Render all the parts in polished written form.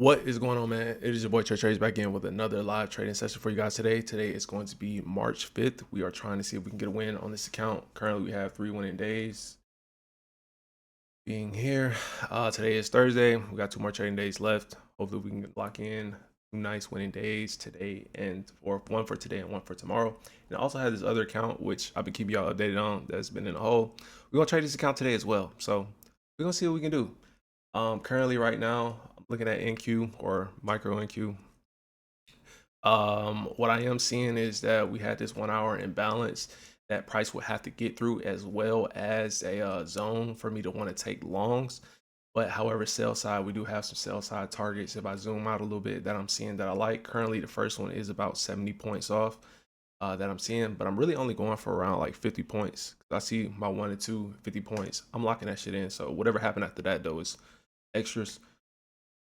What is going on, man? It is your boy Tre.Trades back in with another live trading session for you guys today. Today is going to be March 5th. We are trying to see if we can get a win on this account. Currently, we have 3 winning days being here. Today is Thursday. We got 2 more trading days left. Hopefully, we can lock in 2 nice winning days today or one for today and one for tomorrow. And I also have this other account, which I've been keeping y'all updated on, that's been in a hole. We're going to trade this account today as well. So we're going to see what we can do. Currently right now, I'm looking at NQ or micro NQ. What I am seeing is that we had this 1 hour imbalance that price would have to get through, as well as a zone for me to want to take longs. But however, sell side, we do have some sell side targets. If I zoom out a little bit, that I'm seeing that I like. Currently, the first one is about 70 points off that I'm seeing, but I'm really only going for around like 50 points. I see my 1 and 2, 50 points. I'm locking that shit in. So whatever happened after that, though, is extras.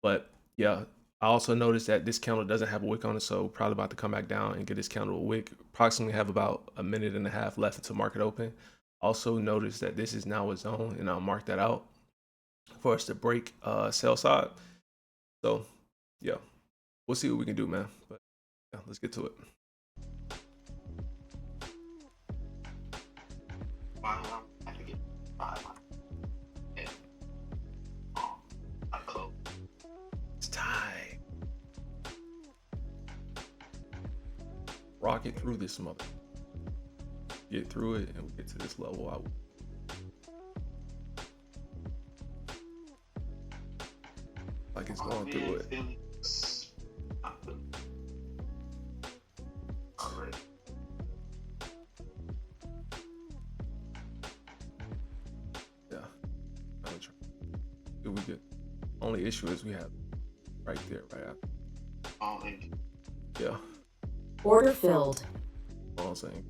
But yeah, I also noticed that this candle doesn't have a wick on it, so probably about to come back down and get this candle a wick. Approximately have about a minute and a half left until market open. Also notice that this is now a zone, and I'll mark that out for us to break sell side. So yeah, we'll see what we can do, man. But yeah, let's get to it. It's tight. Rocket through this mother. Get through it and we get to this level. Like it's going through it. Yeah, I'm trying. We get. Only issue is we have right there, right after. Yeah. Order filled. All I'm saying.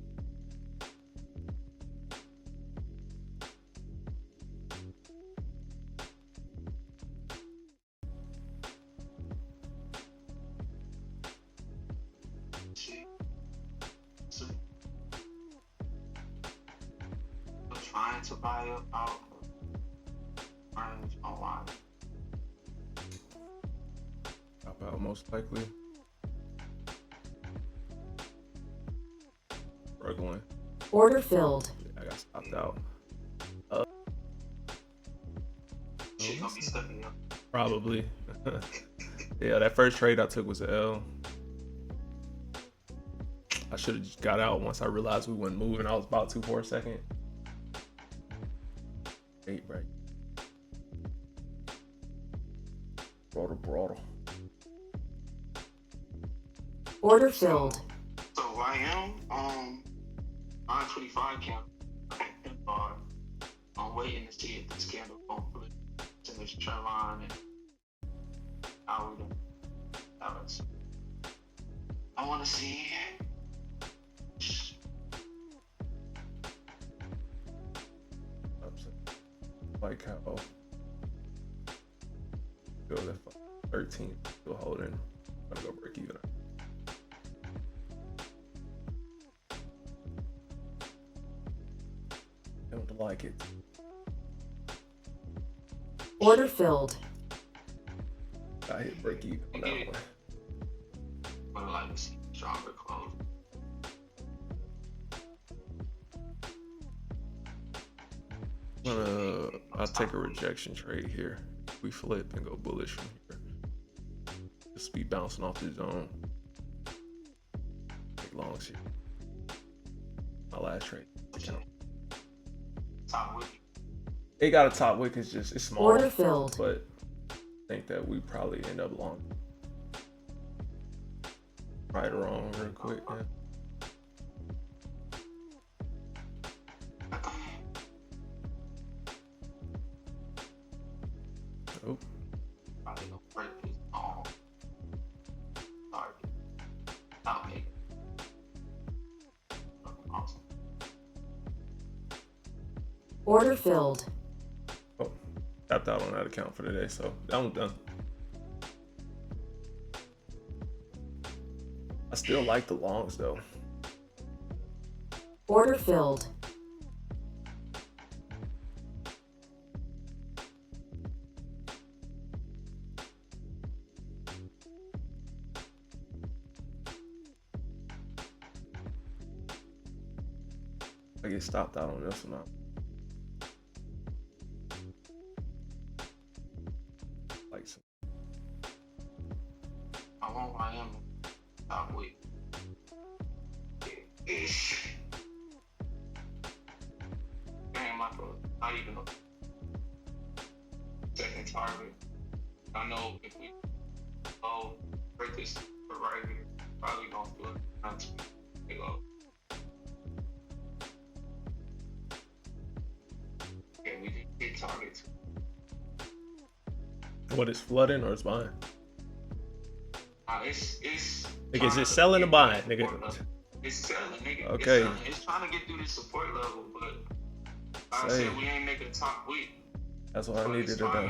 Trying to buy up out range online. Drop out most likely. Struggling. Order filled. Yeah, I got stopped out. Shit gonna be stuck in here. Probably. Yeah, that first trade I took was an L. I should have just got out once I realized we wasn't moving. I was about to for a second. 8 break. Broader. Order filled. So I am 925 candle. I'm waiting to see if this candle gonna flip to this trend line and how we do. I want to see. Like how go to 13, still holding. I'm gonna go break even. I don't like it. Order filled. I hit break even on that one. But like to see stronger close. I'll take a rejection trade here. We flip and go bullish from here. Just be bouncing off the zone. Take longs here. My last trade. Top wick. It got a top wick. It's small. Order filled. But I think that we probably end up long. Right or wrong, real quick. Yeah. Oh. Probably gonna break this long. Target. I'll make it. Awesome. Order filled. Oh, tapped out on that account for today, so that one's done. I still like the longs though. Order filled. I get stopped out on this one. Like some. I won't lie, I'm top weight. Damn, I thought not even a second target. I know if we break this right here, probably gonna do it. Not big up. Yeah, we did hit targets. What is flooding or it's buying? It's Nigga, is it selling or buying, nigga? It's selling, nigga. Okay. It's selling. It's trying to get through this support level, but like I said, we ain't making top week. That's what I needed to know.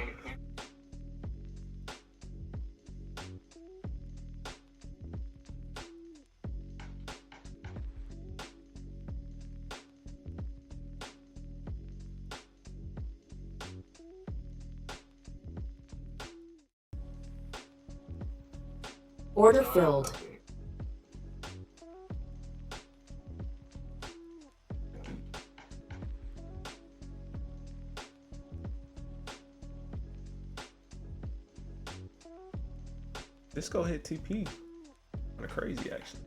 Order filled. This go hit TP. Kind of crazy, actually.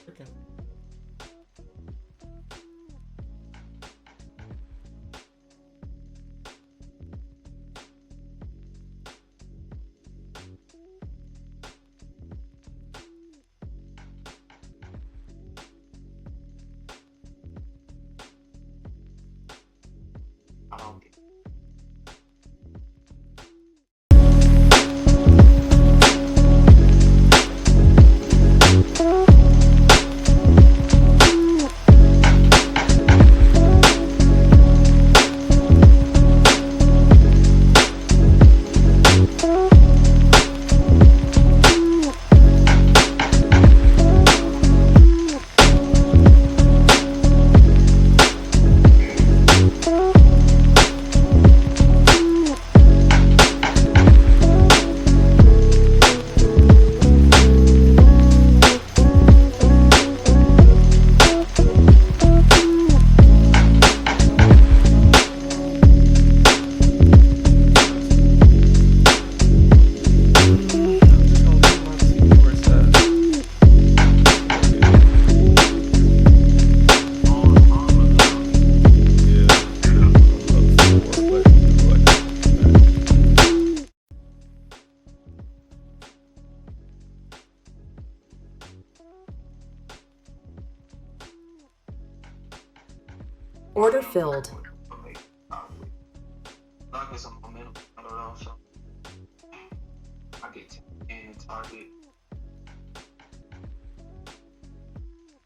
Okay. I don't get. Order filled. Like it's a momentum. I don't know. So I get 10 target.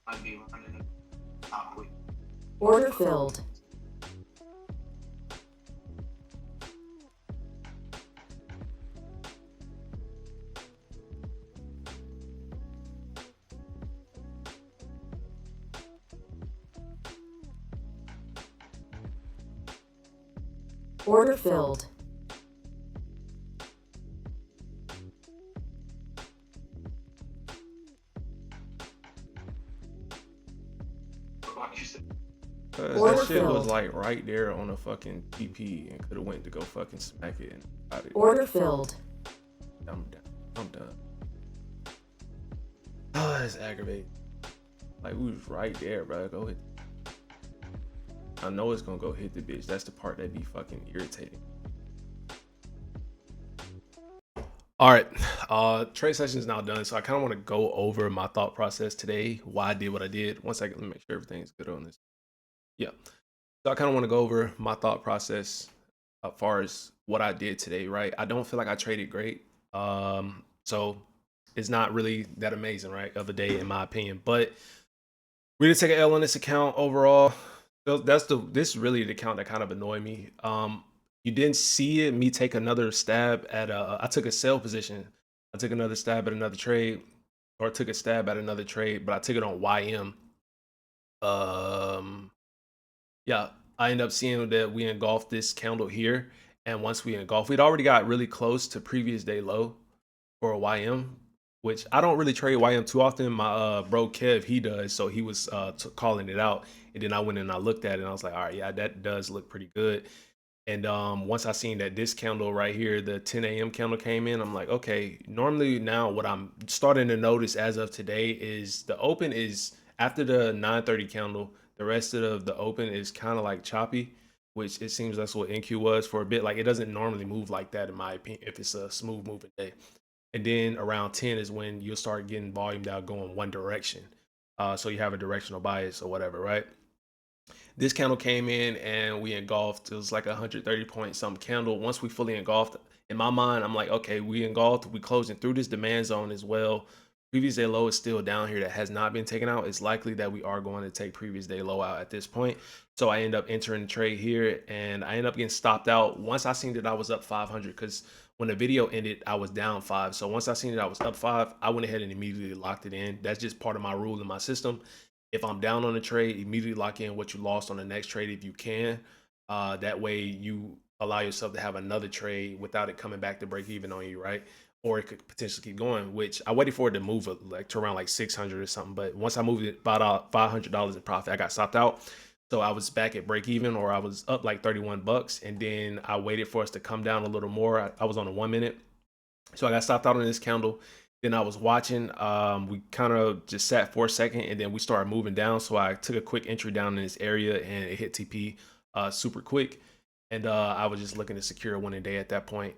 Might be running a top quick. Order filled. Order filled. Like you said, That shit was like right there on a fucking TP and could have went to go fucking smack it and got it. Order filled. I'm done. I'm done. Oh, that's aggravating. Like we was right there, bro. Go hit. I know it's gonna go hit the bitch. That's the part that be fucking irritating. All right, trade session is now done. So I kind of want to go over my thought process today, why I did what I did. One second, let me make sure everything's good on this. Yeah. So I kind of want to go over my thought process as far as what I did today, right? I don't feel like I traded great. So it's not really that amazing, right? Of the day, in my opinion. But we did take an L on this account overall. So this is really the account that kind of annoyed me. You didn't see it, me take another stab at I took a sell position. I took another stab at another trade, or took a stab at another trade, but I took it on YM. Um, yeah, I end up seeing that we engulfed this candle here, and once we engulfed, we'd already got really close to previous day low for a YM, which I don't really trade YM too often. My bro Kev, he does, so he was calling it out, and then I went and I looked at it, and I was like, all right, yeah, that does look pretty good. And once I seen that this candle right here, the 10 a.m. candle came in, I'm like, okay, normally now what I'm starting to notice as of today is the open is after the 9:30 candle, the rest of the open is kind of like choppy, which it seems that's what NQ was for a bit. Like it doesn't normally move like that in my opinion if it's a smooth moving day. And then around 10 is when you'll start getting volume out going one direction. So you have a directional bias or whatever, right? This candle came in and we engulfed. It was like 130 point something candle. Once we fully engulfed, in my mind, I'm like, okay, we engulfed, we closing through this demand zone as well. Previous day low is still down here that has not been taken out. It's likely that we are going to take previous day low out at this point. So I end up entering the trade here and I end up getting stopped out once I seen that I was up 500 because when the video ended, I was down 5. So once I seen that I was up 5, I went ahead and immediately locked it in. That's just part of my rule in my system. If I'm down on a trade, immediately lock in what you lost on the next trade if you can. That way you allow yourself to have another trade without it coming back to break even on you, right? Or it could potentially keep going. Which I waited for it to move like to around like 600 or something, but once I moved it about $500 in profit, I got stopped out. So I was back at break even, or I was up like 31 bucks, and then I waited for us to come down a little more. I was on a 1 minute, so I got stopped out on this candle. Then I was watching. We kind of just sat for a second, and then we started moving down. So I took a quick entry down in this area, and it hit TP super quick. And I was just looking to secure a winning day at that point.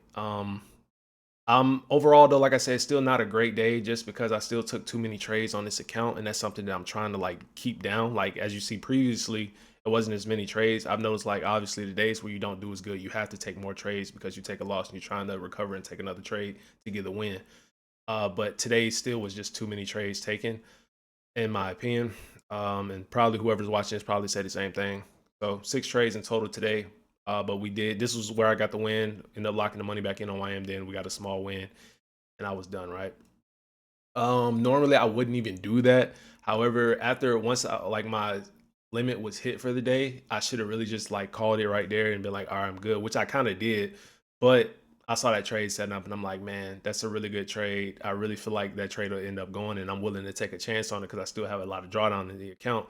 Overall though, like I said, still not a great day just because I still took too many trades on this account, and that's something that I'm trying to like keep down. Like as you see previously, it wasn't as many trades. I've noticed like obviously the days where you don't do as good, you have to take more trades because you take a loss and you're trying to recover and take another trade to get the win. But today still was just too many trades taken, in my opinion. And probably whoever's watching this probably said the same thing. So 6 trades in total today. But we did. This was where I got the win. Ended up locking the money back in on YM. Then we got a small win, and I was done. Right. Normally I wouldn't even do that. However, after once like my limit was hit for the day, I should have really just like called it right there and been like, all right, I'm good, which I kind of did. But I saw that trade setting up and I'm like, man, that's a really good trade. I really feel like that trade will end up going and I'm willing to take a chance on it because I still have a lot of drawdown in the account.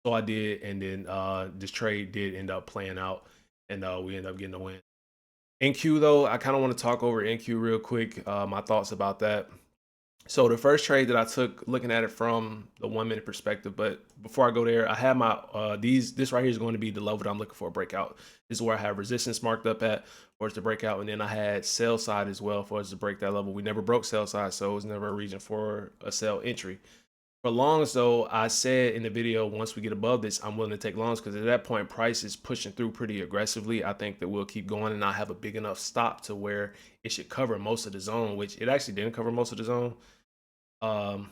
So I did, and then this trade did end up playing out, and we ended up getting the win. NQ though, I kind of want to talk over NQ real quick. My thoughts about that. So the first trade that I took, looking at it from the 1 minute perspective, but before I go there, I have my this right here is going to be the level that I'm looking for a breakout. This is where I have resistance marked up at for us to break out, and then I had sell side as well for us to break that level. We never broke sell side, so it was never a region for a sell entry. For longs though, I said in the video, once we get above this, I'm willing to take longs because at that point, price is pushing through pretty aggressively. I think that we'll keep going and I have a big enough stop to where it should cover most of the zone, which it actually didn't cover most of the zone. um,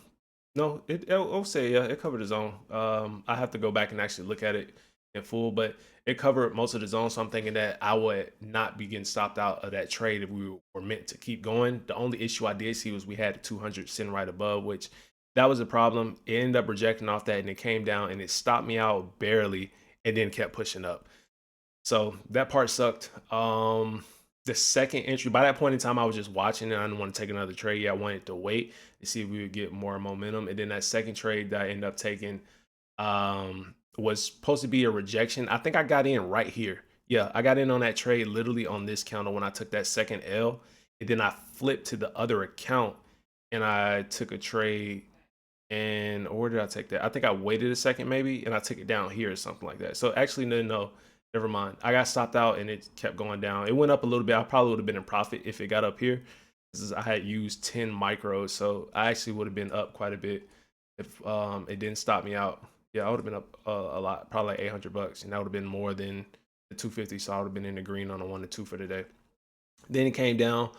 no, I'll say yeah, it covered the zone. I have to go back and actually look at it in full, but it covered most of the zone. So I'm thinking that I would not be getting stopped out of that trade if we were meant to keep going. The only issue I did see was we had the 200 sitting right above, which that was a problem. It ended up rejecting off that, and it came down and it stopped me out barely, and then kept pushing up. So that part sucked. The second entry, by that point in time, I was just watching and I didn't want to take another trade. Yeah, I wanted to wait to see if we would get more momentum. And then that second trade that I ended up taking was supposed to be a rejection. I think I got in right here. Yeah, I got in on that trade literally on this counter when I took that second L. And then I flipped to the other account and I took a trade. And or where did I take that? I think I waited a second maybe, and I took it down here or something like that. So actually, no, never mind. I got stopped out and it kept going down. It went up a little bit. I probably would have been in profit if it got up here. This is, I had used 10 micros, so I actually would have been up quite a bit if it didn't stop me out. Yeah, I would have been up a lot, probably like 800 bucks, and that would have been more than the 250. So I would have been in the green on a 1 to 2 for the day. Then it came down.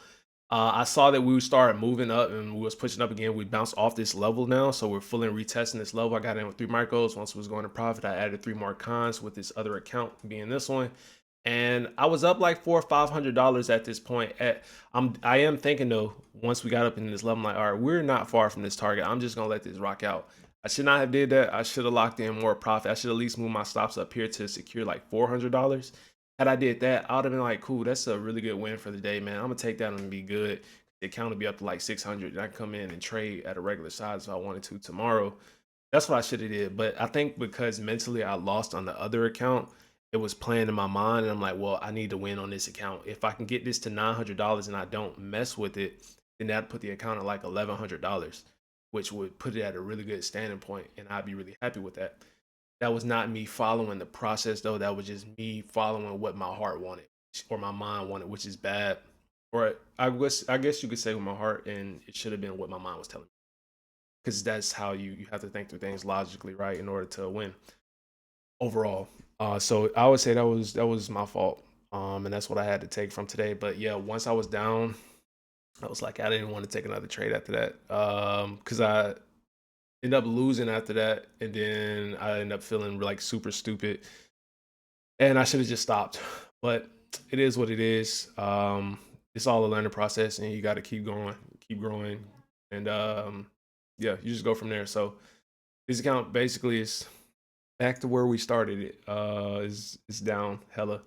I saw that we started moving up and we was pushing up again. We bounced off this level now, so we're fully retesting this level. I got in with 3 micros. Once it was going to profit, I added 3 more cons with this other account being this one, and I was up like $400 or $500 at this point. I am thinking though, once we got up in this level, I'm like, all right, we're not far from this target. I'm just gonna let this rock out. I should not have did that. I should have locked in more profit. I should at least move my stops up here to secure like $400. Had I did that, I would have been like, cool, that's a really good win for the day, man. I'm gonna take that and be good. The account will be up to like 600, and I can come in and trade at a regular size if I wanted to tomorrow. That's what I should have did. But I think because mentally I lost on the other account, it was playing in my mind, and I'm like, well, I need to win on this account. If I can get this to $900 and I don't mess with it, then that'd put the account at like $1,100, which would put it at a really good standing point, and I'd be really happy with that. That was not me following the process though. That was just me following what my heart wanted or my mind wanted, which is bad. Or I guess you could say with my heart, and it should have been what my mind was telling me, because that's how you have to think through things logically, right, in order to win overall. So I would say that was my fault, and that's what I had to take from today. But yeah, once I was down, I was like, I didn't want to take another trade after that, because I ended up losing after that, and then I ended up feeling like super stupid, and I should have just stopped. But it is what it is. It's all a learning process, and you got to keep going, keep growing, and yeah, you just go from there. So this account basically is back to where we started it. Is down hella,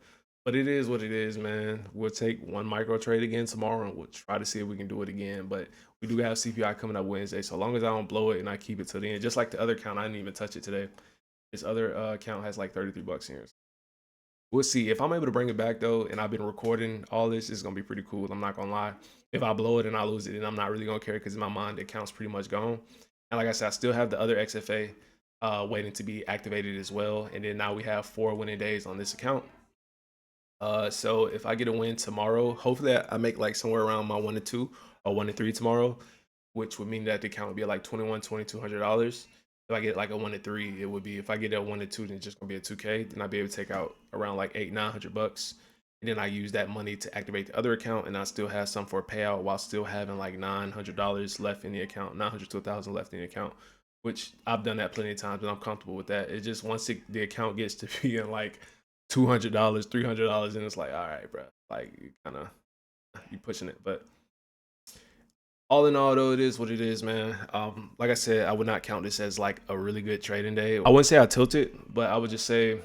but it is what it is, man. We'll take one micro trade again tomorrow, and we'll try to see if we can do it again. But we do have CPI coming up Wednesday, so long as I don't blow it and I keep it to the end, just like the other account, I didn't even touch it today. This other account has like 33 bucks here. We'll see if I'm able to bring it back though, and I've been recording all this. It's gonna be pretty cool. I'm not gonna lie. If I blow it and I lose it, then I'm not really gonna care, because in my mind, the account's pretty much gone. And like I said, I still have the other XFA waiting to be activated as well. And then now we have 4 winning days on this account. So if I get a win tomorrow, hopefully I make like somewhere around my 1 to 2 or 1 to 3 tomorrow, which would mean that the account would be at like $2,200. If I get like a 1 to 3, it would be, if I get a 1 to 2, then it's just gonna be a 2K. Then I'd be able to take out around like 800-900 bucks. And then I use that money to activate the other account, and I still have some for a payout while still having like $900 left in the account, 900 to 1,000 left in the account, which I've done that plenty of times and I'm comfortable with that. It's just once the account gets to being like $200, $300, and it's like, all right, bro, like you kind of you pushing it. But all in all, though, it is what it is, man. Like I said, I would not count this as like a really good trading day. I wouldn't say I tilted, but I would just say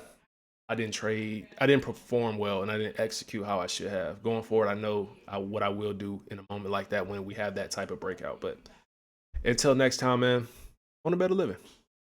I didn't trade, I didn't perform well, and I didn't execute how I should have. Going forward, I know what I will do in a moment like that when we have that type of breakout. But until next time, man, on a better living.